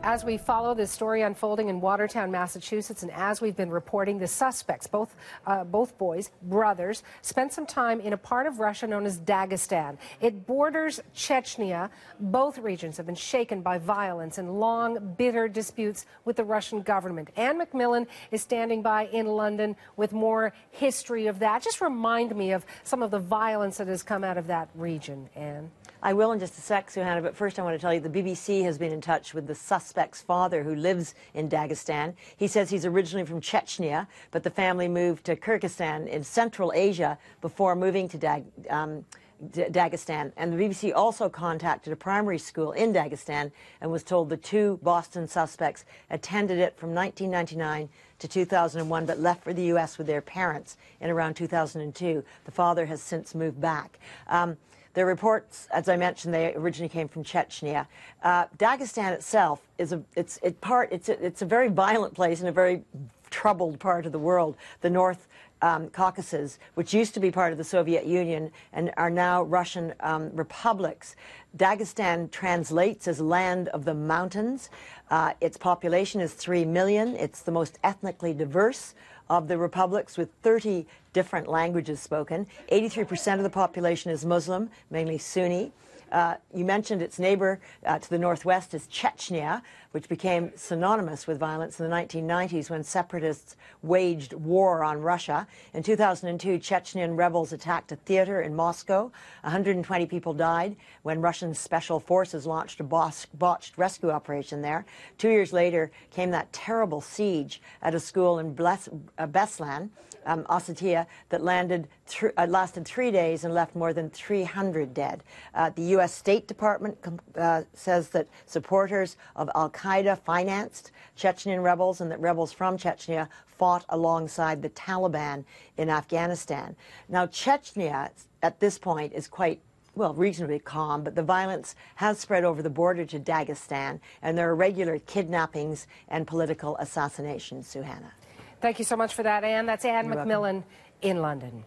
As we follow this story unfolding in Watertown, Massachusetts, and as we've been reporting, the suspects, both boys, brothers, spent some time in a part of Russia known as Dagestan. It borders Chechnya. Both regions have been shaken by violence and long, bitter disputes with the Russian government. Anne MacMillan is standing by in London with more history of that. Just remind me of some of the violence that has come out of that region, Anne. I will in just a sec, Suhanna, but first I want to tell you the BBC has been in touch with the suspect's father who lives in Dagestan. He says he's originally from Chechnya, but the family moved to Kyrgyzstan in Central Asia before moving to Dagestan. And the BBC also contacted a primary school in Dagestan and was told the two Boston suspects attended it from 1999 to 2001, but left for the U.S. with their parents in around 2002. The father has since moved back. The reports, as I mentioned, they originally came from Chechnya. Dagestan itself is it's a very violent place and a very troubled part of the world. The North Caucasus, which used to be part of the Soviet Union and are now Russian republics. Dagestan translates as land of the mountains. Its population is 3 million. It's the most ethnically diverse of the republics, with 30 different languages spoken. 83% of the population is Muslim, mainly Sunni. You mentioned its neighbor to the northwest is Chechnya, which became synonymous with violence in the 1990s when separatists waged war on Russia. In 2002, Chechnyan rebels attacked a theater in Moscow. 120 people died when Russian special forces launched a botched rescue operation there. 2 years later came that terrible siege at a school in Beslan, Ossetia, that lasted 3 days and left more than 300 dead. The U.S. State Department says that supporters of Al-Qaeda financed Chechnyan rebels and that rebels from Chechnya fought alongside the Taliban in Afghanistan. Now, Chechnya at this point is quite, well, reasonably calm, but the violence has spread over the border to Dagestan, and there are regular kidnappings and political assassinations, Suhanna. Thank you so much for that, Anne. That's Anne You're MacMillan welcome. in London.